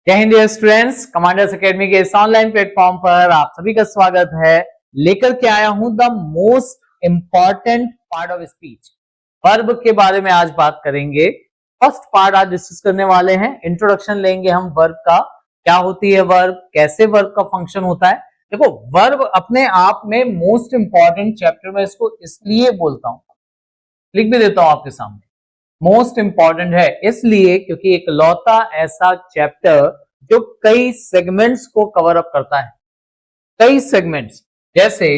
जय Hind students, commanders academy के इस ऑनलाइन प्लेटफॉर्म पर आप सभी का स्वागत है। लेकर के आया हूं the most important part of speech, verb के बारे में आज बात करेंगे। फर्स्ट पार्ट आज डिस्कस करने वाले हैं, इंट्रोडक्शन लेंगे हम वर्ब का, क्या होती है वर्ब, कैसे वर्ब का फंक्शन होता है। देखो, वर्ब अपने आप में मोस्ट इंपॉर्टेंट चैप्टर में इसको इसलिए बोलता हूं, लिख भी देता हूं आपके सामने, मोस्ट इंपॉर्टेंट है इसलिए क्योंकि एक लौता ऐसा चैप्टर जो कई सेगमेंट्स को कवर अप करता है। कई सेगमेंट्स, जैसे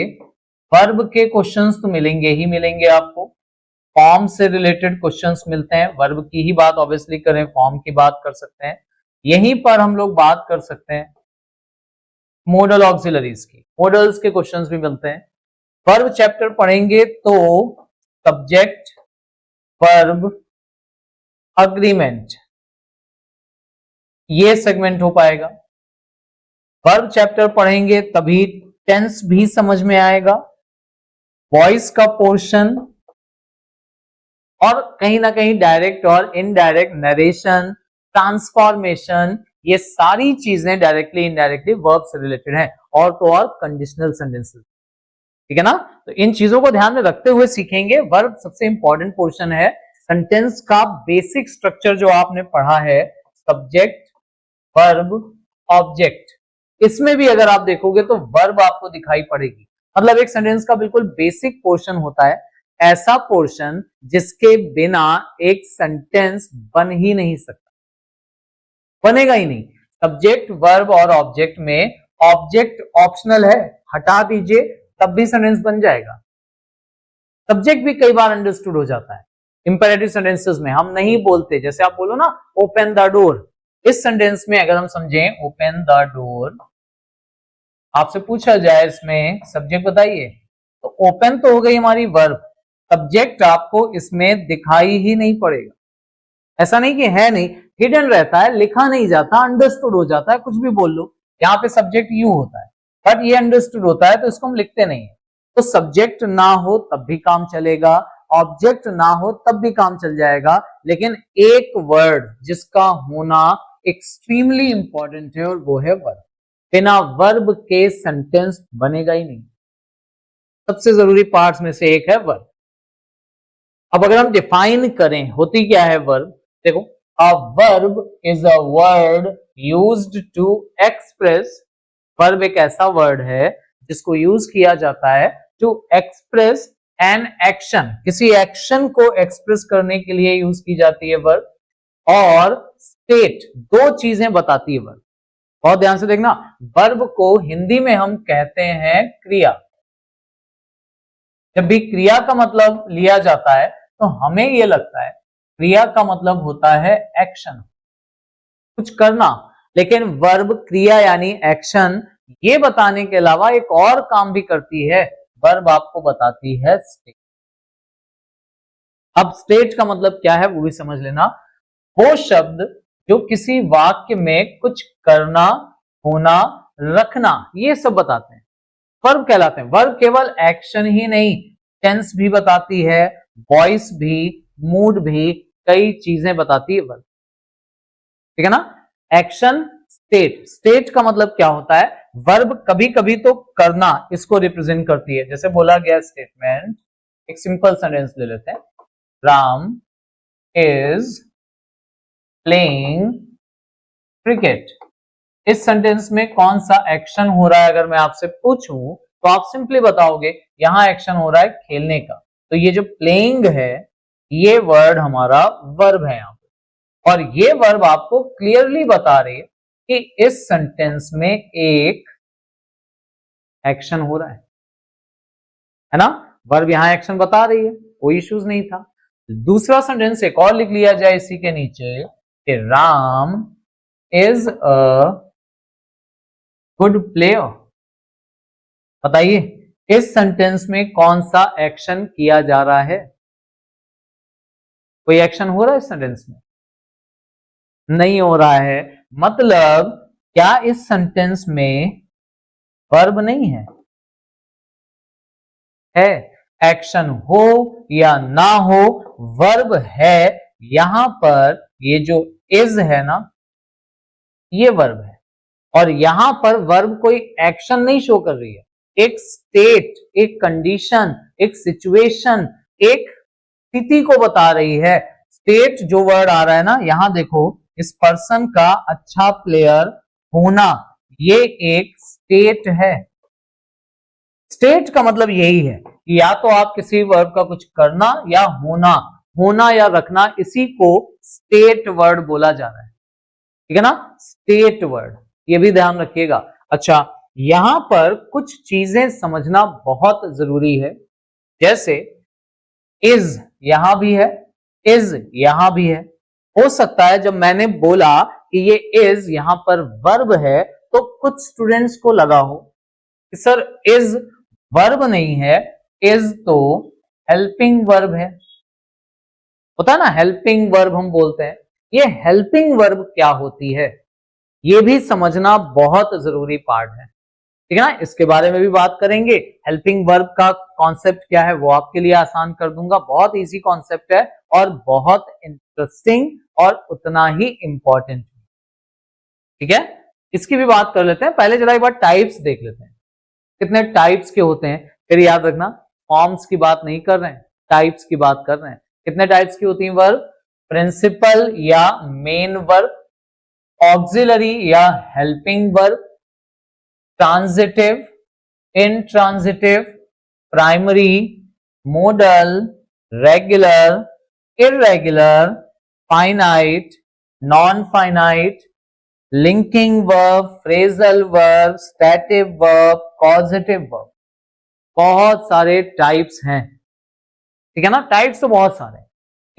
वर्ब के क्वेश्चंस तो मिलेंगे ही मिलेंगे आपको, फॉर्म से रिलेटेड क्वेश्चंस मिलते हैं, वर्ब की ही बात ऑब्वियसली करें, फॉर्म की बात कर सकते हैं। यहीं पर हम लोग बात कर सकते हैं मॉडल ऑक्सिलरीज की, मॉडल्स के क्वेश्चंस भी मिलते हैं। वर्ब चैप्टर पढ़ेंगे तो सब्जेक्ट, वर्ब, अग्रीमेंट, ये सेगमेंट हो पाएगा। वर्ब चैप्टर पढ़ेंगे तभी टेंस भी समझ में आएगा, वॉइस का पोर्शन, और कहीं ना कहीं डायरेक्ट और इनडायरेक्ट नरेशन, ट्रांसफॉर्मेशन, ये सारी चीजें डायरेक्टली इनडायरेक्टली वर्ब से रिलेटेड हैं, और तो और कंडीशनल सेंटेंसेस, ठीक है ना। तो इन चीजों को ध्यान में रखते हुए सीखेंगे। वर्ब सबसे इंपॉर्टेंट पोर्शन है, सेंटेंस का बेसिक स्ट्रक्चर जो आपने पढ़ा है, सब्जेक्ट, वर्ब, ऑब्जेक्ट, इसमें भी अगर आप देखोगे तो वर्ब आपको दिखाई पड़ेगी। मतलब एक सेंटेंस का बिल्कुल बेसिक पोर्शन होता है, ऐसा पोर्शन जिसके बिना एक सेंटेंस बन ही नहीं सकता, बनेगा ही नहीं। सब्जेक्ट, वर्ब और ऑब्जेक्ट में ऑब्जेक्ट ऑप्शनल है, हटा दीजिए तब भी सेंटेंस बन जाएगा। सब्जेक्ट भी कई बार अंडरस्टूड हो जाता है इंपेरेटिव सेंटेंसेस में, हम नहीं बोलते। जैसे आप बोलो ना ओपन द डोर, इस सेंटेंस में अगर हम समझें ओपन द डोर, आपसे पूछा जाए इसमें सब्जेक्ट बताइए, तो ओपन तो हो गई हमारी वर्ब, सब्जेक्ट आपको इसमें दिखाई ही नहीं पड़ेगा। ऐसा नहीं कि है नहीं, हिडन रहता है, लिखा नहीं जाता, अंडरस्टूड हो जाता है, कुछ भी बोल लो। यहाँ पे सब्जेक्ट यू होता है बट ये अंडरस्टूड होता है, तो इसको हम लिखते नहीं है। तो सब्जेक्ट ना हो तब भी काम चलेगा, ऑब्जेक्ट ना हो तब भी काम चल जाएगा, लेकिन एक वर्ड जिसका होना एक्सट्रीमली इंपॉर्टेंट है और वो है वर्ब। बिना वर्ब के सेंटेंस बनेगा ही नहीं। सबसे जरूरी पार्ट्स में से एक है वर्ब। अब अगर हम डिफाइन करें होती क्या है वर्ब, देखो, a verb is a word used to express, verb एक ऐसा वर्ड है जिसको यूज किया जाता है टू एक्सप्रेस एन एक्शन, किसी एक्शन को एक्सप्रेस करने के लिए यूज की जाती है वर्ब। और स्टेट, दो चीजें बताती है वर्ब। बहुत ध्यान से देखना, वर्ब को हिंदी में हम कहते हैं क्रिया। जब भी क्रिया का मतलब लिया जाता है तो हमें यह लगता है क्रिया का मतलब होता है एक्शन, कुछ करना, लेकिन वर्ब क्रिया यानी एक्शन ये बताने के अलावा एक और काम भी करती है, वर्ब आपको बताती है स्टेट। अब स्टेट का मतलब क्या है वो भी समझ लेना, वो शब्द जो किसी वाक्य में कुछ करना, होना, रखना, ये सब बताते हैं, वर्ब कहलाते हैं। वर्ब केवल एक्शन ही नहीं, टेंस भी बताती है, वॉइस भी, मूड भी, कई चीजें बताती है वर्ब, ठीक है ना। एक्शन, स्टेट, स्टेट का मतलब क्या होता है, वर्ब कभी कभी तो करना इसको रिप्रेजेंट करती है। जैसे बोला गया स्टेटमेंट, एक सिंपल सेंटेंस ले लेते हैं, राम इज प्लेइंग क्रिकेट। इस सेंटेंस में कौन सा एक्शन हो रहा है अगर मैं आपसे पूछूं तो आप सिंपली बताओगे यहां एक्शन हो रहा है खेलने का। तो ये जो प्लेइंग है ये वर्ड हमारा वर्ब है यहां पर, और ये वर्ब आपको क्लियरली बता रही है कि इस सेंटेंस में एक एक्शन हो रहा है ना। वर्ब यहां एक्शन बता रही है, कोई इश्यूज नहीं था। दूसरा सेंटेंस एक और लिख लिया जाए इसी के नीचे कि Ram is a good player. बताइए इस सेंटेंस में कौन सा एक्शन किया जा रहा है, कोई एक्शन हो रहा है इस सेंटेंस में, नहीं हो रहा है। मतलब क्या इस सेंटेंस में वर्ब नहीं है, है। एक्शन हो या ना हो वर्ब है। यहां पर ये जो इज है ना, ये वर्ब है, और यहां पर वर्ब कोई एक्शन नहीं शो कर रही है, एक स्टेट, एक कंडीशन, एक सिचुएशन, एक स्थिति को बता रही है। स्टेट जो वर्ड आ रहा है ना, यहां देखो, इस पर्सन का अच्छा प्लेयर होना, ये एक स्टेट है। स्टेट का मतलब यही है कि या तो आप किसी वर्ब का कुछ करना या होना, होना या रखना, इसी को स्टेट वर्ड बोला जा रहा है, ठीक है ना, स्टेट वर्ड, ये भी ध्यान रखिएगा। अच्छा, यहां पर कुछ चीजें समझना बहुत जरूरी है, जैसे इज यहां भी है, इज यहां भी है। हो सकता है जब मैंने बोला कि ये इज यहां पर वर्ब है, तो कुछ स्टूडेंट्स को लगा हो कि सर इज वर्ब नहीं है, इज तो हेल्पिंग वर्ब है, होता है ना, हेल्पिंग वर्ब हम बोलते हैं। ये हेल्पिंग वर्ब क्या होती है, ये भी समझना बहुत जरूरी पार्ट है, ठीक है ना, इसके बारे में भी बात करेंगे। हेल्पिंग वर्ब का कॉन्सेप्ट क्या है वो आपके लिए आसान कर दूंगा, बहुत इजी कॉन्सेप्ट है और बहुत इंटरेस्टिंग और उतना ही इंपॉर्टेंट, ठीक है। इसकी भी बात कर लेते हैं, पहले जरा एक बार टाइप्स देख लेते हैं, कितने टाइप्स के होते हैं। फिर याद रखना, फॉर्म्स की बात नहीं कर रहे हैं, टाइप्स की बात कर रहे हैं। कितने टाइप्स की होती हैं वर्ब, प्रिंसिपल या मेन वर्ब, ऑक्सिलरी या helping verb, transitive, intransitive, primary, model, regular, irregular, finite, non finite, linking verb, phrasal verb, स्टैटिव verb, causative verb. बहुत सारे टाइप्स हैं, ठीक है ना, टाइप्स तो बहुत सारे।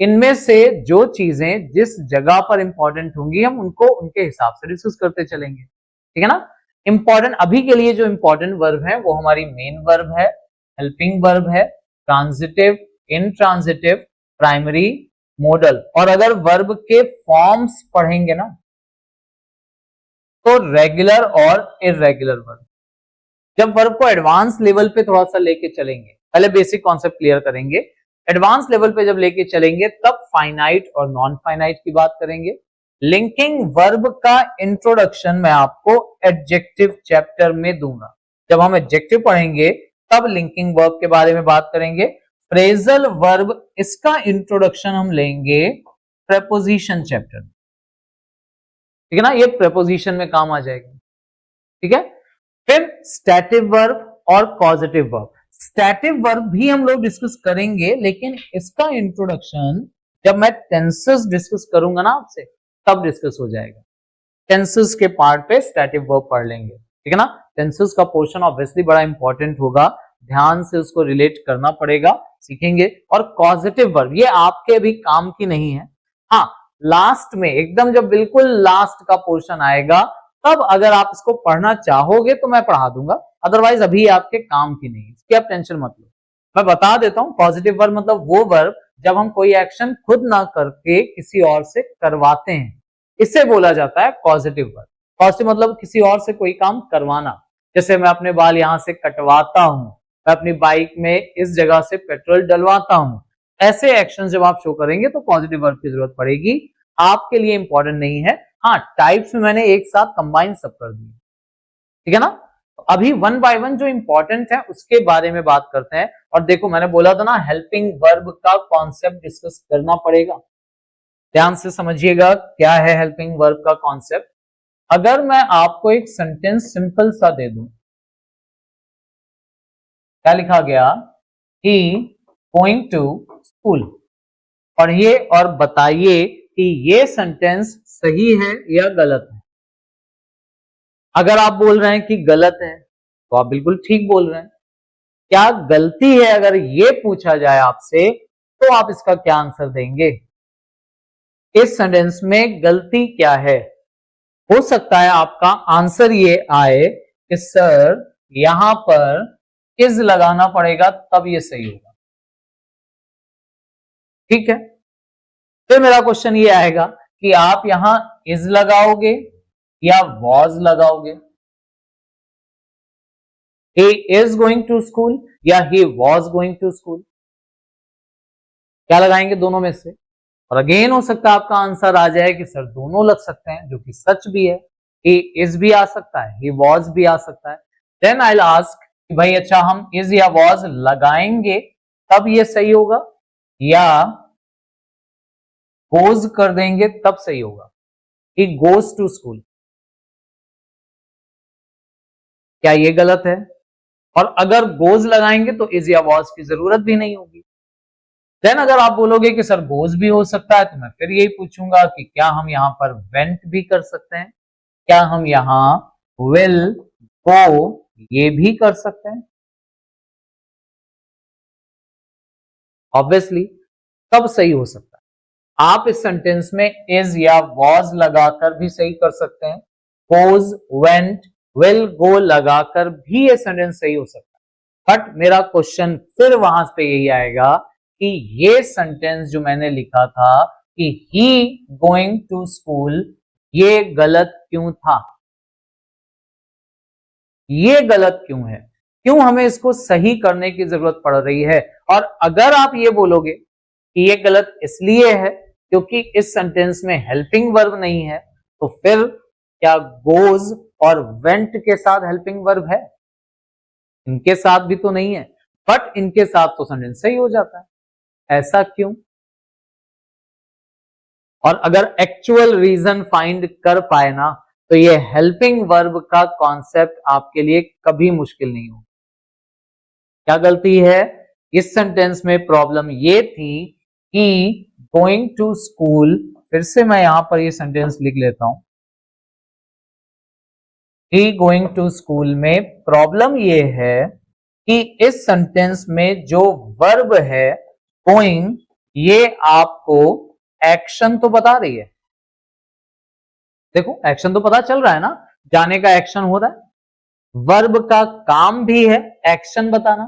इनमें से जो चीजें जिस जगह पर इंपॉर्टेंट होंगी हम उनको उनके हिसाब से डिस्कस करते चलेंगे, ठीक है ना। इंपॉर्टेंट अभी के लिए जो इंपॉर्टेंट वर्ब है वो हमारी मेन वर्ब है, हेल्पिंग वर्ब है, ट्रांजिटिव, इंट्रांजिटिव, प्राइमरी, मॉडल। और अगर वर्ब के फॉर्म्स पढ़ेंगे ना तो रेगुलर और इररेगुलर वर्ब। जब वर्ब को एडवांस लेवल पे थोड़ा सा लेके चलेंगे, पहले बेसिक कॉन्सेप्ट क्लियर करेंगे, एडवांस लेवल पे जब लेके चलेंगे तब फाइनाइट और नॉन फाइनाइट की बात करेंगे। लिंकिंग वर्ब का इंट्रोडक्शन मैं आपको एडजेक्टिव चैप्टर में दूंगा, जब हम एडजेक्टिव पढ़ेंगे तब लिंकिंग वर्ब के बारे में बात करेंगे। फ्रेजल वर्ब, इसका इंट्रोडक्शन हम लेंगे प्रेपोजिशन चैप्टर, ठीक है ना, ये प्रेपोजिशन में काम आ जाएगी, ठीक है। फिर स्टैटिव वर्ब और कॉजेटिव वर्ब। स्टैटिव वर्ब भी हम लोग डिस्कस करेंगे, लेकिन इसका इंट्रोडक्शन जब मैं टेंसेस डिस्कस करूंगा ना आपसे तब डिस्कस हो जाएगा। टेंसेस के पार्ट पे स्टैटिव वर्ब पढ़ लेंगे, ठीक है ना। टेंसेस का पोर्शन ऑब्वियसली बड़ा इंपॉर्टेंट होगा, ध्यान से उसको रिलेट करना पड़ेगा, सीखेंगे। और कॉजेटिव वर्ब ये आपके अभी काम की नहीं है, हाँ लास्ट में एकदम जब बिल्कुल लास्ट का पोर्शन आएगा तब अगर आप इसको पढ़ना चाहोगे तो मैं पढ़ा दूंगा, अदरवाइज अभी आपके काम की नहीं, इसकी आप टेंशन मत लो। मैं बता देता हूं, पॉजिटिव वर्ब मतलब वो वर्ब जब हम कोई एक्शन खुद ना करके किसी और से करवाते हैं, इससे बोला जाता है पॉजिटिव वर्ब। पॉजिटिव मतलब किसी और से कोई काम करवाना, जैसे मैं अपने बाल यहां से कटवाता हूं, मैं अपनी बाइक में इस जगह से पेट्रोल डलवाता हूं, ऐसे एक्शन जब आप शो करेंगे तो पॉजिटिव वर्ब की जरूरत पड़ेगी, आपके लिए इंपॉर्टेंट नहीं है। हाँ, टाइप्स में मैंने एक साथ कंबाइन सब कर दिए, ठीक है ना। तो अभी वन बाय वन जो इंपॉर्टेंट है उसके बारे में बात करते हैं। और देखो मैंने बोला था ना, हेल्पिंग वर्ब का कॉन्सेप्ट डिस्कस करना पड़ेगा, ध्यान से समझिएगा क्या है हेल्पिंग वर्ब का कॉन्सेप्ट। अगर मैं आपको एक सेंटेंस सिंपल सा दे दूं, क्या लिखा गया, ही गोइंग टू स्कूल, पढ़िए और बताइए कि ये सेंटेंस सही है या गलत है। अगर आप बोल रहे हैं कि गलत है तो आप बिल्कुल ठीक बोल रहे हैं। क्या गलती है अगर ये पूछा जाए आपसे तो आप इसका क्या आंसर देंगे, इस सेंटेंस में गलती क्या है। हो सकता है आपका आंसर ये आए कि सर यहां पर इज लगाना पड़ेगा तब ये सही होगा, ठीक है। फिर मेरा क्वेश्चन ये आएगा कि आप यहां इज लगाओगे या वॉज लगाओगे, he is going to school या he was going to school, क्या लगाएंगे दोनों में से। और अगेन हो सकता है आपका आंसर आ जाए कि सर दोनों लग सकते हैं, जो कि सच भी है, ही इज भी आ सकता है, ही वॉज भी आ सकता है। देन आई विल आस्क कि भाई अच्छा हम इज या वॉज लगाएंगे तब ये सही होगा या गोज कर देंगे तब सही होगा? ही गोज टू स्कूल, क्या ये गलत है? और अगर गोज लगाएंगे तो इज या वॉज की जरूरत भी नहीं होगी। देन अगर आप बोलोगे कि सर गोज भी हो सकता है तो मैं फिर यही पूछूंगा कि क्या हम यहां पर वेंट भी कर सकते हैं, क्या हम यहां विल गो ये भी कर सकते हैं? ऑब्वियसली कब सही हो सकता है? आप इस सेंटेंस में इज या वॉज लगाकर भी सही कर सकते हैं, गोज, वेंट, विल, गो लगाकर भी ये सेंटेंस सही हो सकता है। बट मेरा क्वेश्चन फिर वहां पे यही आएगा कि ये सेंटेंस जो मैंने लिखा था कि ही गोइंग टू स्कूल, ये गलत क्यों था? ये गलत क्यों है? क्यों हमें इसको सही करने की जरूरत पड़ रही है? और अगर आप ये बोलोगे कि ये गलत इसलिए है क्योंकि इस सेंटेंस में हेल्पिंग वर्ब नहीं है, तो फिर क्या गोज और वेंट के साथ हेल्पिंग वर्ब है? इनके साथ भी तो नहीं है, बट इनके साथ तो सेंटेंस सही हो जाता है। ऐसा क्यों? और अगर एक्चुअल रीजन फाइंड कर पाए ना तो ये हेल्पिंग वर्ब का कॉन्सेप्ट आपके लिए कभी मुश्किल नहीं होगा। क्या गलती है इस सेंटेंस में? प्रॉब्लम ये थी कि गोइंग टू स्कूल, फिर से मैं यहां पर ये सेंटेंस लिख लेता हूं, ही गोइंग टू स्कूल में प्रॉब्लम ये है कि इस सेंटेंस में जो वर्ब है गोइंग, ये आपको एक्शन तो बता रही है। देखो एक्शन तो पता चल रहा है ना, जाने का एक्शन हो रहा है, वर्ब का काम भी है एक्शन बताना,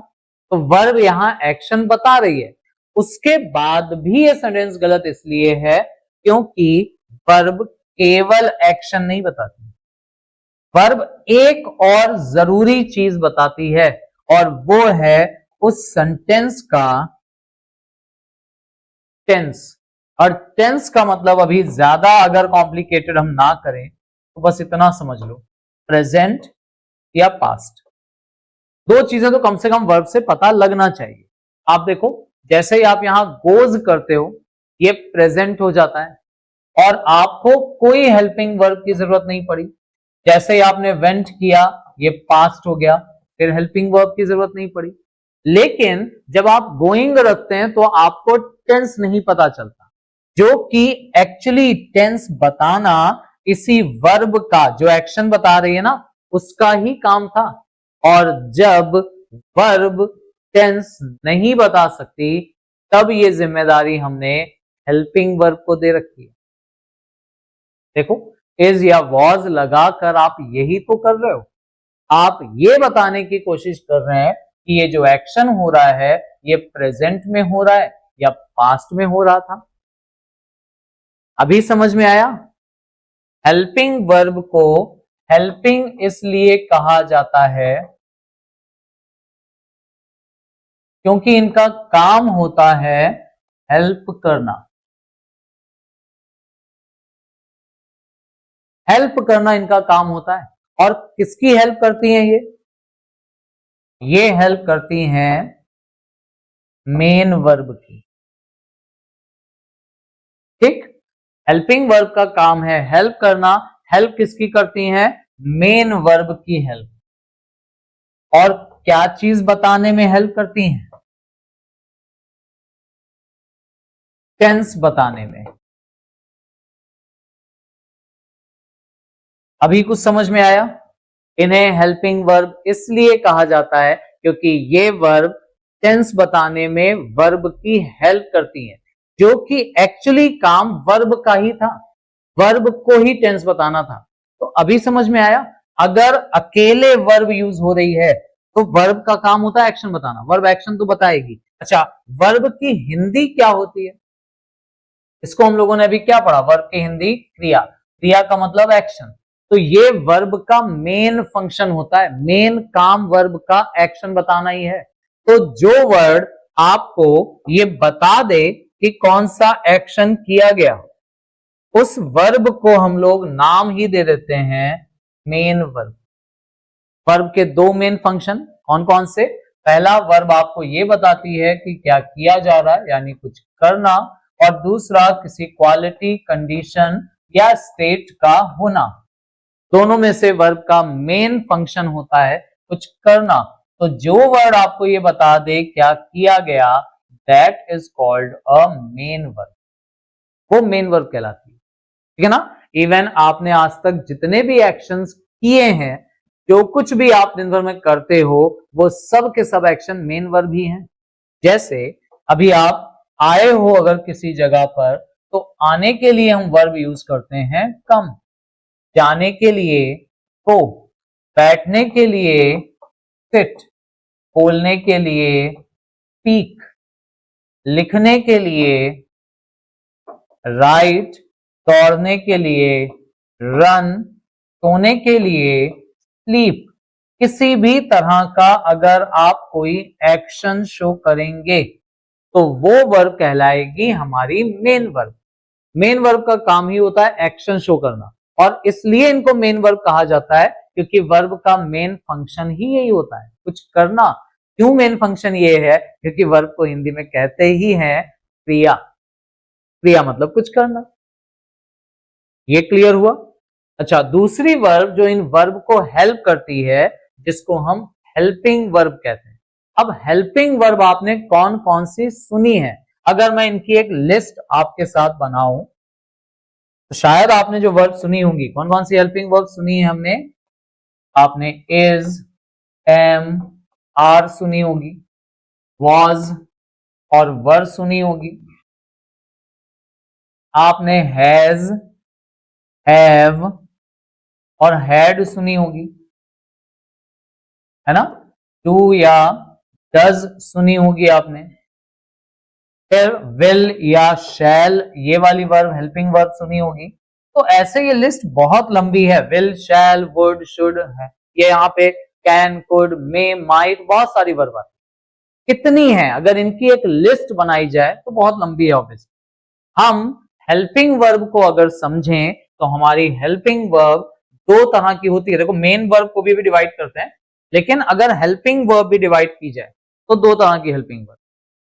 तो वर्ब यहां एक्शन बता रही है। उसके बाद भी ये सेंटेंस गलत इसलिए है क्योंकि वर्ब केवल एक्शन नहीं बताती, वर्ब एक और जरूरी चीज बताती है और वो है उस सेंटेंस का टेंस। और टेंस का मतलब अभी ज्यादा अगर कॉम्प्लिकेटेड हम ना करें तो बस इतना समझ लो, प्रेजेंट या पास्ट, दो चीजें तो कम से कम वर्ब से पता लगना चाहिए। आप देखो जैसे ही आप यहां गोज करते हो ये प्रेजेंट हो जाता है और आपको कोई हेल्पिंग वर्ब की जरूरत नहीं पड़ी। जैसे ही आपने वेंट किया ये पास्ट हो गया, फिर हेल्पिंग वर्ब की जरूरत नहीं पड़ी। लेकिन जब आप गोइंग रखते हैं तो आपको टेंस नहीं पता चलता, जो कि एक्चुअली टेंस बताना इसी वर्ब का, जो एक्शन बता रही है ना, उसका ही काम था। और जब वर्ब टेंस नहीं बता सकती तब ये जिम्मेदारी हमने हेल्पिंग वर्ब को दे रखी है। देखो इज या वॉज लगाकर आप यही तो कर रहे हो, आप ये बताने की कोशिश कर रहे हैं कि ये जो एक्शन हो रहा है ये प्रेजेंट में हो रहा है या पास्ट में हो रहा था। अभी समझ में आया? हेल्पिंग वर्ब को हेल्पिंग इसलिए कहा जाता है क्योंकि इनका काम होता है हेल्प करना। हेल्प करना इनका काम होता है। और किसकी हेल्प करती हैं ये हेल्प करती हैं मेन वर्ब की। ठीक, हेल्पिंग वर्ब का काम है हेल्प करना। हेल्प किसकी करती हैं? मेन वर्ब की हेल्प। और क्या चीज बताने में हेल्प करती हैं? टेंस बताने में। अभी कुछ समझ में आया? इन्हें हेल्पिंग वर्ब इसलिए कहा जाता है क्योंकि ये वर्ब टेंस बताने में वर्ब की हेल्प करती हैं, जो कि एक्चुअली काम वर्ब का ही था, वर्ब को ही टेंस बताना था। तो अभी समझ में आया? अगर अकेले वर्ब यूज हो रही है तो वर्ब का काम होता है एक्शन बताना, वर्ब एक्शन तो बताएगी। अच्छा, वर्ब की हिंदी क्या होती है? इसको हम लोगों ने अभी क्या पढ़ा? वर्ब की हिंदी क्रिया, क्रिया का मतलब एक्शन। तो ये वर्ब का मेन फंक्शन होता है, मेन काम वर्ब का एक्शन बताना ही है। तो जो वर्ड आपको ये बता दे कि कौन सा एक्शन किया गया, उस वर्ब को हम लोग नाम ही दे देते हैं मेन वर्ब। वर्ब के दो मेन फंक्शन कौन कौन से? पहला, वर्ब आपको ये बताती है कि क्या किया जा रहा है, यानी कुछ करना, और दूसरा किसी क्वालिटी, कंडीशन या स्टेट का होना। दोनों में से वर्ब का मेन फंक्शन होता है कुछ करना। तो जो वर्ड आपको ये बता दे क्या किया गया, that is called a main verb, वो मेन वर्ब कहलाती है। ठीक है ना? इवन आपने आज तक जितने भी एक्शंस किए हैं, जो कुछ भी आप दिन भर में करते हो, वो सब के सब एक्शन मेन वर्ब ही हैं। जैसे अभी आप आए हो अगर किसी जगह पर, तो आने के लिए हम वर्ब यूज करते हैं कम, जाने के लिए go, बैठने के लिए sit, बोलने के लिए speak, लिखने के लिए write, दौड़ने के लिए run, सोने के लिए sleep। किसी भी तरह का अगर आप कोई एक्शन शो करेंगे तो वो वर्ब कहलाएगी हमारी मेन वर्ब। मेन वर्ब का काम ही होता है एक्शन शो करना, और इसलिए इनको मेन वर्ब कहा जाता है क्योंकि वर्ब का मेन फंक्शन ही यही होता है, कुछ करना। क्यों मेन फंक्शन ये है? क्योंकि वर्ब को हिंदी में कहते ही हैं क्रिया। क्रिया मतलब कुछ करना। ये क्लियर हुआ? अच्छा, दूसरी वर्ब जो इन वर्ब को हेल्प करती है, जिसको हम हेल्पिंग वर्ब कहते हैं। अब हेल्पिंग वर्ब आपने कौन कौन सी सुनी है? अगर मैं इनकी एक लिस्ट आपके साथ बनाऊं, तो शायद आपने जो वर्ब सुनी होंगी, कौन कौन सी हेल्पिंग वर्ब सुनी है हमने? आपने इज, एम, आर सुनी होगी, वॉज और वर सुनी होगी, आपने हैज, हैव और हैड सुनी होगी, है ना? डू या डज सुनी होगी आपने। फिर विल या शैल, ये वाली वर्ब हेल्पिंग वर्ब सुनी होगी। तो ऐसे ये लिस्ट बहुत लंबी है, विल, शैल, वुड, शुड है, ये यहाँ पे कैन, कुड, मे, माइट, बहुत सारी वर्ब आती है। कितनी है? अगर इनकी एक लिस्ट बनाई जाए तो बहुत लंबी है ऑब्वियसली। हम हेल्पिंग वर्ब को अगर समझें तो हमारी हेल्पिंग वर्ब दो तरह की होती है। देखो, मेन वर्ब को भी डिवाइड करते हैं, लेकिन अगर हेल्पिंग वर्ब भी डिवाइड की जाए तो दो तरह की हेल्पिंग वर्ब।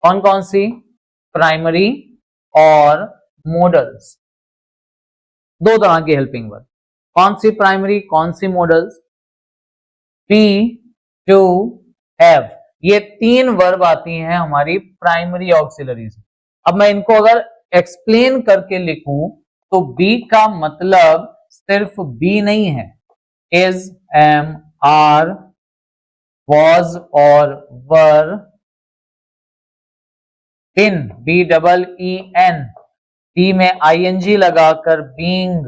कौन कौन सी? प्राइमरी और मॉडल्स। दो तरह की हेल्पिंग वर्ब। कौन सी प्राइमरी, कौन सी मॉडल्स? बी, टू, हैव, ये तीन वर्ब आती हैं हमारी प्राइमरी ऑक्सिलरीज। अब मैं इनको अगर एक्सप्लेन करके लिखूं तो बी का मतलब सिर्फ बी नहीं है, इज, एम, आर, वॉज और were, been, B double E N, B में आईएनजी लगाकर बीइंग,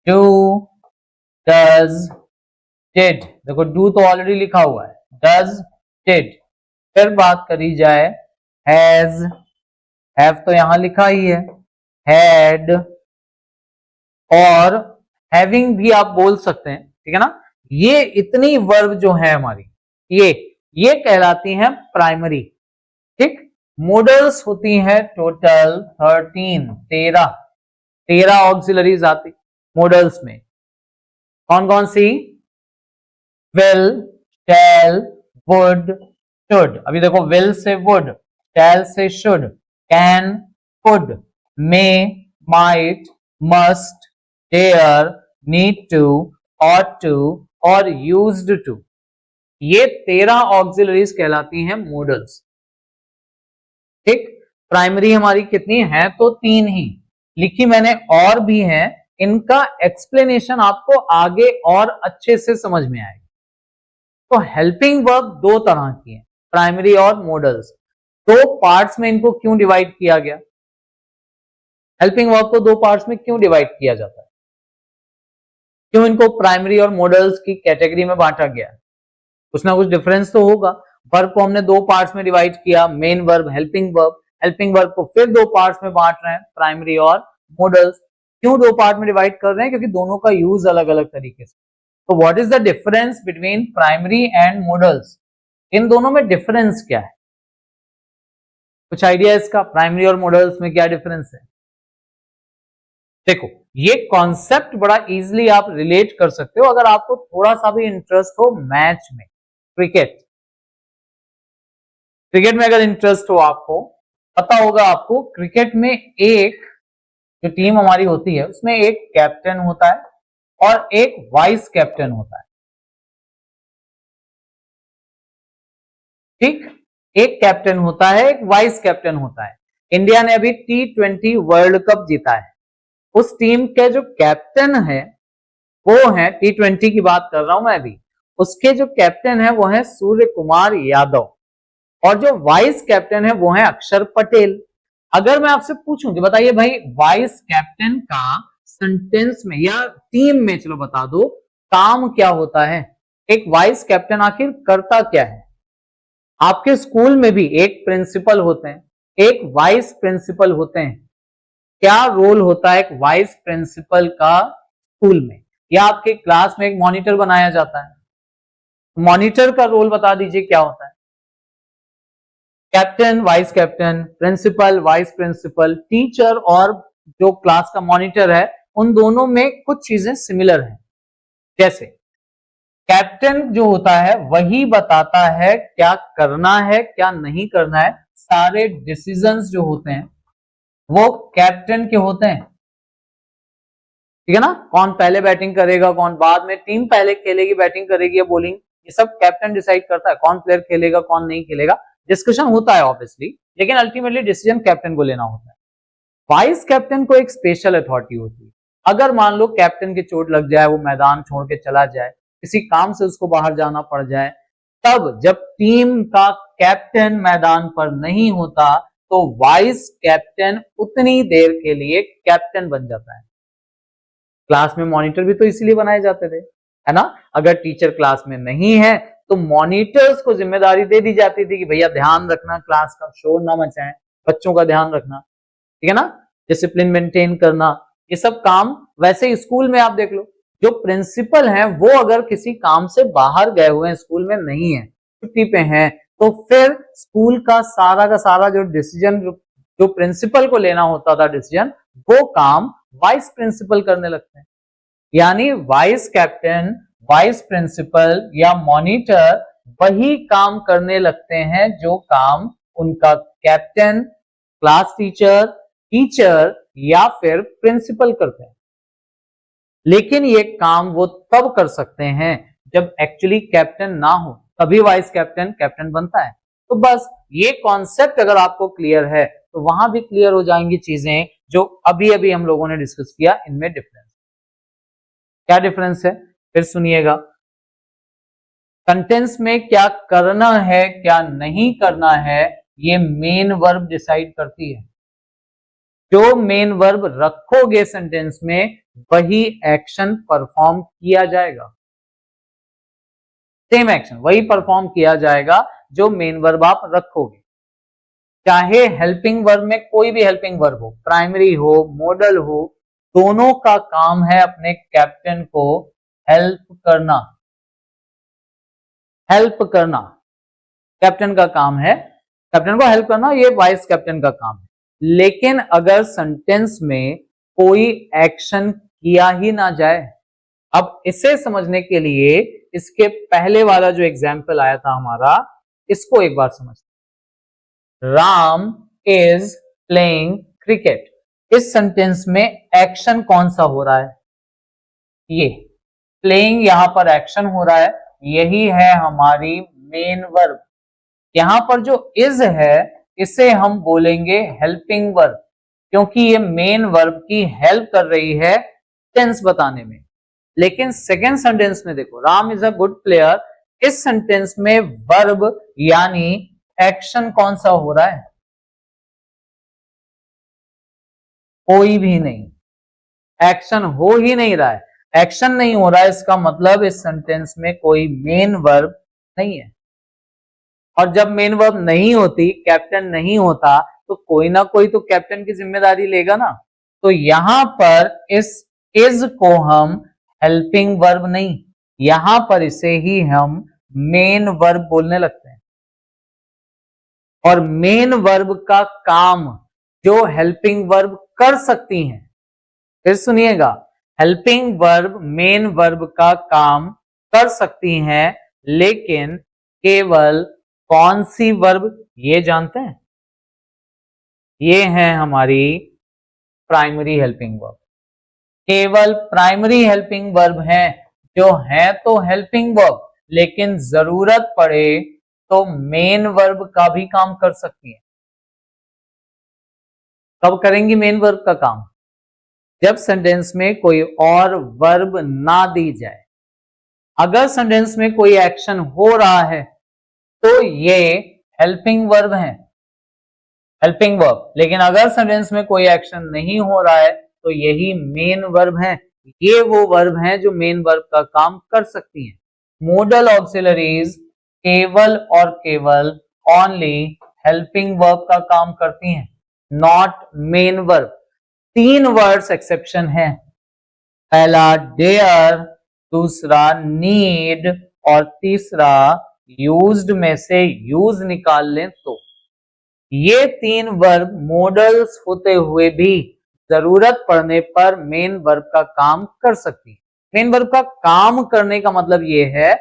डू, डज, डिड। देखो, डू तो ऑलरेडी लिखा हुआ है, डज, डिड। फिर बात करी जाए हैज, हैव तो यहां लिखा ही है, हैड और हैविंग भी आप बोल सकते हैं, ठीक है ना? ये इतनी वर्ब जो है हमारी, ये कहलाती हैं प्राइमरी। ठीक। मॉडल्स होती हैं टोटल 13 13 ऑक्सिलरीज आती मॉडल्स में। कौन कौन सी? Will, shall, would, should. अभी देखो, विल से वुड, शैल से should, can, could, may, might, must, dare, need to, ought to और यूज्ड टू। ये 13 ऑक्सिलरीज कहलाती हैं मॉडल्स। ठीक। प्राइमरी हमारी कितनी है? तो 3 ही लिखी मैंने, और भी हैं, इनका एक्सप्लेनेशन आपको आगे और अच्छे से समझ में आएगा। तो हेल्पिंग वर्ब दो तरह की है, प्राइमरी और मॉडल्स। दो पार्ट्स में इनको क्यों डिवाइड किया गया? हेल्पिंग वर्ब को दो पार्ट्स में क्यों डिवाइड किया जाता है? क्यों इनको प्राइमरी और मॉडल्स की कैटेगरी में बांटा गया? कुछ ना कुछ डिफरेंस तो होगा। वर्ब को हमने दो पार्ट्स में डिवाइड किया, main verb, helping verb. Helping verb को फिर दो पार्ट्स में बांट रहे हैं, प्राइमरी और मॉडल्स। क्यों दो पार्ट में डिवाइड कर रहे हैं? क्योंकि दोनों का यूज अलग अलग तरीके से। तो what is the difference between primary and modals? इन दोनों में डिफरेंस क्या है? कुछ आइडिया इसका, प्राइमरी और मॉडल्स में क्या डिफरेंस है? देखो ये कॉन्सेप्ट बड़ा इजीली आप रिलेट कर सकते हो अगर आपको थोड़ा सा भी इंटरेस्ट हो मैच में। क्रिकेट क्रिकेट में अगर इंटरेस्ट हो, आपको पता होगा, आपको क्रिकेट में एक जो टीम हमारी होती है उसमें एक कैप्टन होता है और एक वाइस कैप्टन होता है। ठीक, एक कैप्टन होता है, एक वाइस कैप्टन होता है। इंडिया ने अभी T20 वर्ल्ड कप जीता है, उस टीम के जो कैप्टन है वो है, T20 की बात कर रहा हूं मैं अभी, उसके जो कैप्टन है वो है सूर्य कुमार यादव और जो वाइस कैप्टन है वो है अक्षर पटेल। अगर मैं आपसे पूछूं कि बताइए भाई वाइस कैप्टन का सेंटेंस में या टीम में, चलो बता दो, काम क्या होता है, एक वाइस कैप्टन आखिर करता क्या है। आपके स्कूल में भी एक प्रिंसिपल होते हैं, एक वाइस प्रिंसिपल होते हैं। क्या रोल होता है एक वाइस प्रिंसिपल का स्कूल में, या आपके क्लास में एक मॉनिटर बनाया जाता है, मॉनिटर का रोल बता दीजिए क्या होता है। Captain, vice captain, principal, vice principal, teacher और जो क्लास का मॉनिटर है, उन दोनों में कुछ चीजें सिमिलर हैं। जैसे कैप्टन जो होता है वही बताता है क्या करना है क्या नहीं करना है, सारे डिसीजंस जो होते हैं वो कैप्टन के होते हैं। ठीक है ना, कौन पहले बैटिंग करेगा, कौन बाद में, टीम पहले खेलेगी, बैटिंग करेगी या बॉलिंग, ये सब कैप्टन डिसाइड करता है। कौन प्लेयर खेलेगा कौन नहीं खेलेगा, डिस्कशन होता है ऑब्वियसली, लेकिन अल्टीमेटली डिसीजन कैप्टन को लेना होता है। वाइस कैप्टन को एक स्पेशल अथॉरिटी होती है। अगर मान लो कैप्टन की चोट लग जाए, वो मैदान छोड़ के चला जाए, किसी काम से उसको बाहर जाना पड़ जाए, तब जब टीम का कैप्टन मैदान पर नहीं होता तो वाइस कैप्टन उतनी देर के लिए कैप्टन बन जाता है। क्लास में मॉनिटर भी तो इसीलिए बनाए जाते थे, है ना। अगर टीचर क्लास में नहीं है तो मॉनिटर्स को जिम्मेदारी दे दी जाती थी कि भैया ध्यान रखना, क्लास का शोर ना मचाएं, बच्चों का ध्यान रखना, ठीक है ना, डिसिप्लिन मेंटेन करना, ये सब काम। वैसे ही स्कूल में आप देख लो, जो प्रिंसिपल हैं वो अगर किसी काम से बाहर गए हुए हैं, स्कूल में नहीं है, छुट्टी पे हैं, तो फिर स्कूल का सारा जो डिसीजन जो प्रिंसिपल को लेना होता था डिसीजन, वो काम वाइस प्रिंसिपल करने लगते हैं। यानी वाइस कैप्टन, वाइस प्रिंसिपल या मॉनिटर वही काम करने लगते हैं जो काम उनका कैप्टन, क्लास टीचर या फिर प्रिंसिपल करते हैं। लेकिन ये काम वो तब कर सकते हैं जब एक्चुअली कैप्टन ना हो, तभी वाइस कैप्टन कैप्टन बनता है। तो बस ये कॉन्सेप्ट अगर आपको क्लियर है तो वहां भी क्लियर हो जाएंगी चीजें जो अभी अभी हम लोगों ने डिस्कस किया, इनमें डिफरेंस। क्या डिफरेंस है फिर सुनिएगा। सेंटेंस में क्या करना है क्या नहीं करना है ये मेन वर्ब डिसाइड करती है। जो मेन वर्ब रखोगे सेंटेंस में वही एक्शन परफॉर्म किया जाएगा, सेम एक्शन वही परफॉर्म किया जाएगा जो मेन वर्ब आप रखोगे। चाहे हेल्पिंग वर्ब में कोई भी हेल्पिंग वर्ब हो, प्राइमरी हो, मॉडल हो, दोनों का काम है अपने कैप्टन को हेल्प करना। हेल्प करना कैप्टन का काम है, कैप्टन को हेल्प करना ये वाइस कैप्टन का काम है। लेकिन अगर सेंटेंस में कोई एक्शन किया ही ना जाए, अब इसे समझने के लिए इसके पहले वाला जो एग्जाम्पल आया था हमारा, इसको एक बार समझते। राम इज प्लेइंग क्रिकेट, इस सेंटेंस में एक्शन कौन सा हो रहा है, ये प्लेइंग यहां पर एक्शन हो रहा है, यही है हमारी मेन वर्ब। यहां पर जो इज है इसे हम बोलेंगे हेल्पिंग वर्ब, क्योंकि ये मेन वर्ब की हेल्प कर रही है टेंस बताने में। लेकिन सेकेंड सेंटेंस में देखो, Ram is a good player, इस सेंटेंस में वर्ब यानी एक्शन कौन सा हो रहा है, कोई भी नहीं, एक्शन हो ही नहीं रहा है। एक्शन नहीं हो रहा है इसका मतलब इस सेंटेंस में कोई मेन वर्ब नहीं है। और जब मेन वर्ब नहीं होती, कैप्टन नहीं होता, तो कोई ना कोई तो कैप्टन की जिम्मेदारी लेगा ना। तो यहां पर इस इज को हम हेल्पिंग वर्ब नहीं, यहां पर इसे ही हम मेन वर्ब बोलने लगते हैं। और मेन वर्ब का काम जो हेल्पिंग वर्ब कर सकती हैं फिर सुनिएगा, हेल्पिंग वर्ब मेन वर्ब का काम कर सकती हैं, लेकिन केवल कौन सी वर्ब, ये जानते हैं? ये है हमारी प्राइमरी हेल्पिंग वर्ब। केवल प्राइमरी हेल्पिंग वर्ब है जो है तो हेल्पिंग वर्ब, लेकिन जरूरत पड़े तो मेन वर्ब का भी काम कर सकती है। कब करेंगी मेन वर्ब का काम? जब सेंटेंस में कोई और वर्ब ना दी जाए। अगर सेंटेंस में कोई एक्शन हो रहा है तो ये हेल्पिंग वर्ब है, हेल्पिंग वर्ब। लेकिन अगर सेंटेंस में कोई एक्शन नहीं हो रहा है तो यही मेन वर्ब है। ये वो वर्ब हैं जो मेन वर्ब का काम कर सकती हैं। मोडल ऑक्सिलरीज केवल और केवल ओनली हेल्पिंग वर्ब का काम करती हैं, not main verb. 3 words exception है। पहला डेयर, दूसरा नीड और तीसरा यूज्ड में से यूज निकाल लें तो। ये 3 वर्ब मॉडल्स होते हुए भी जरूरत पड़ने पर मेन वर्ब का काम कर सकती है। मेन वर्ब का काम करने का मतलब ये है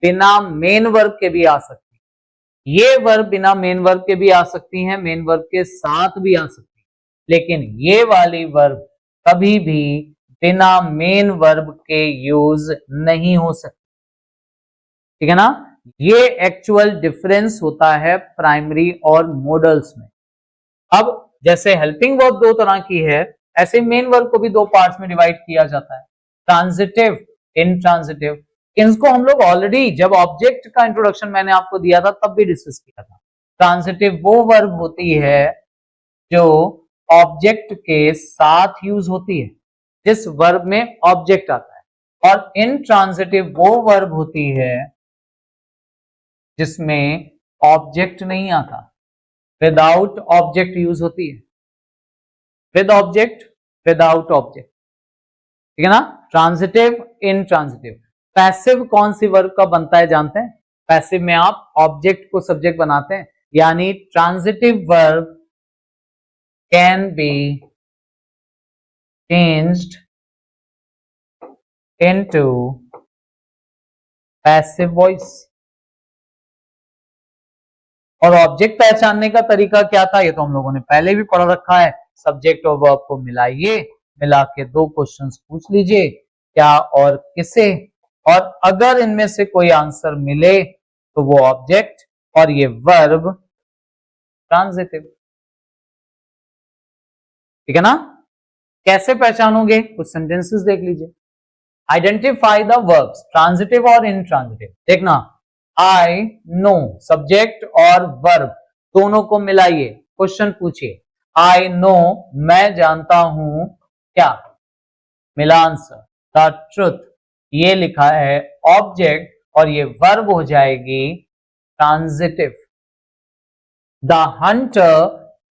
बिना मेन वर्ब के भी आ सकती है। ये वर्ब बिना मेन वर्ब के भी आ सकती हैं, मेन वर्ब के साथ भी आ सकती है, लेकिन ये वाली वर्ब कभी भी बिना मेन वर्ब के यूज नहीं हो सकती। ठीक है ना? ये एक्चुअल डिफरेंस होता है प्राइमरी और मॉडल्स में। अब जैसे हेल्पिंग वर्ब 2 तरह की है, ऐसे मेन वर्ब को भी 2 पार्ट्स में डिवाइड किया जाता है, ट्रांजिटिव, इंट्रांजिटिव। इनको हम लोग ऑलरेडी जब ऑब्जेक्ट का इंट्रोडक्शन मैंने आपको दिया था तब भी डिस्कस किया था। ट्रांजिटिव वो वर्ब होती है जो ऑब्जेक्ट के साथ यूज होती है, जिस वर्ब में ऑब्जेक्ट आता है। और इंट्रांजिटिव वो वर्ब होती है जिसमें ऑब्जेक्ट नहीं आता, विदाउट ऑब्जेक्ट यूज होती है। With object, without object. ठीक है ना? Transitive, intransitive. पैसिव कौन सी वर्ब का बनता है जानते हैं? पैसिव में आप ऑब्जेक्ट को सब्जेक्ट बनाते हैं, यानी transitive verb can be changed into passive voice. और ऑब्जेक्ट पहचानने का तरीका क्या था, ये तो हम लोगों ने पहले भी पढ़ रखा है। सब्जेक्ट और वर्ब को मिलाइए, मिला के 2 क्वेश्चंस पूछ लीजिए, क्या और किसे, और अगर इनमें से कोई आंसर मिले तो वो ऑब्जेक्ट और ये वर्ब ट्रांजिटिव। ठीक है ना? कैसे पहचानोगे? कुछ सेंटेंसेस देख लीजिए। आइडेंटिफाई द वर्ब्स, ट्रांजिटिव और इनट्रांजिटिव। देखना, आई नो, सब्जेक्ट और वर्ब दोनों को मिलाइए, क्वेश्चन पूछिए। आई नो, मैं जानता हूं क्या, मिला आंसर द ट्रुथ। ये लिखा है ऑब्जेक्ट और ये वर्ब हो जाएगी transitive. The Hunter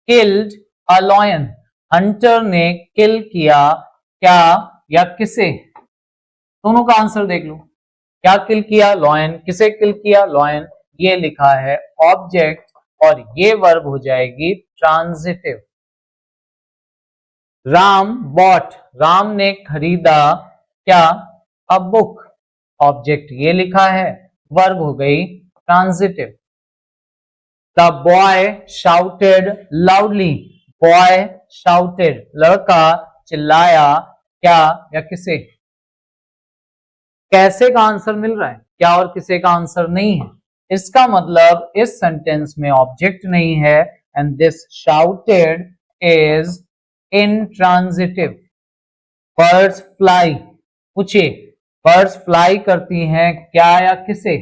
killed a lion, Hunter ने किल किया क्या या किसे? दोनों का आंसर देख लो। क्या किल किया? लॉयन। किसे किल किया? लॉयन। ये लिखा है ऑब्जेक्ट और ये वर्ब हो जाएगी ट्रांजिटिव। राम बॉट, राम ने खरीदा क्या? A book. ऑब्जेक्ट ये लिखा है, वर्ब हो गई transitive. The boy shouted loudly, boy shouted, लड़का चिल्लाया क्या या किसे? कैसे का आंसर मिल रहा है, क्या और किसे का आंसर नहीं है। इसका मतलब इस सेंटेंस में ऑब्जेक्ट नहीं है, and this shouted is intransitive. Birds fly, पूछिए बर्ड्स फ्लाई करती हैं क्या या किसे?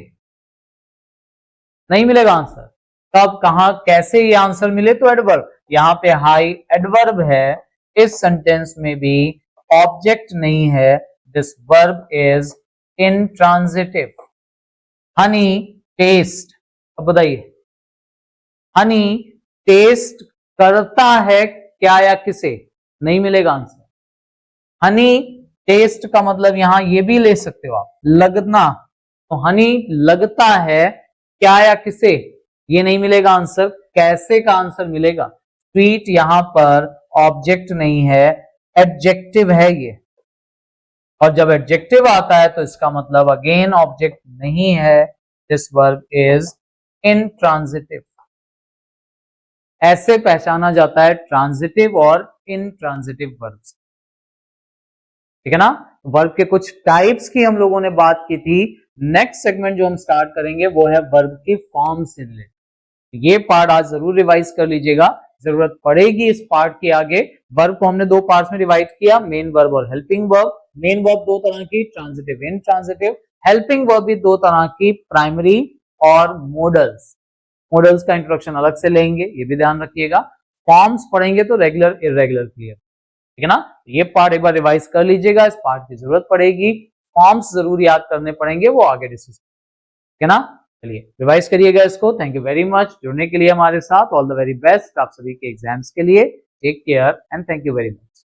नहीं मिलेगा आंसर। तब कहां कैसे ये आंसर मिले? तो एडवर्ब, यहां पे हाई एडवर्ब है। इस सेंटेंस में भी ऑब्जेक्ट नहीं है, this verb is intransitive. Honey test, अब बताइए हनी टेस्ट करता है क्या या किसे? नहीं मिलेगा आंसर। हनी टेस्ट का मतलब यहां ये भी ले सकते हो आप, लगना। तो हनी लगता है क्या या किसे? ये नहीं मिलेगा आंसर। कैसे का आंसर मिलेगा। स्वीट यहां पर ऑब्जेक्ट नहीं है, एडजेक्टिव है ये, और जब एडजेक्टिव आता है तो इसका मतलब अगेन ऑब्जेक्ट नहीं है, दिस वर्ब इज इंट्रांजिटिव। ऐसे पहचाना जाता है ट्रांजिटिव और इनट्रांजिटिव वर्ब्स, ठीक है ना। वर्ब के कुछ टाइप्स की हम लोगों ने बात की थी। नेक्स्ट सेगमेंट जो हम स्टार्ट करेंगे वो है वर्ब की फॉर्म से रिलेटेड। ये पार्ट आज जरूर रिवाइज कर लीजिएगा, जरूरत पड़ेगी इस पार्ट के आगे। वर्ब को हमने दो पार्ट्स में डिवाइड किया, मेन वर्ब और हेल्पिंग वर्ब। मेन वर्ब दो तरह की, ट्रांजिटिव, इनट्रांजिटिव। हेल्पिंग वर्ब भी दो तरह की, प्राइमरी और मॉडल्स। मॉडल्स का इंट्रोडक्शन अलग से लेंगे, ये भी ध्यान रखिएगा। फॉर्म्स पढ़ेंगे तो रेगुलर इरेगुलर क्लियर, ठीक है ना। ये पार्ट एक बार रिवाइज कर लीजिएगा, इस पार्ट की जरूरत पड़ेगी। फॉर्म्स जरूर याद करने पड़ेंगे, वो आगे डिस्कस, ठीक है ना। चलिए रिवाइज करिएगा इसको। थैंक यू वेरी मच जुड़ने के लिए हमारे साथ। ऑल द वेरी बेस्ट आप सभी के एग्जाम्स के लिए। Take care and thank you very much.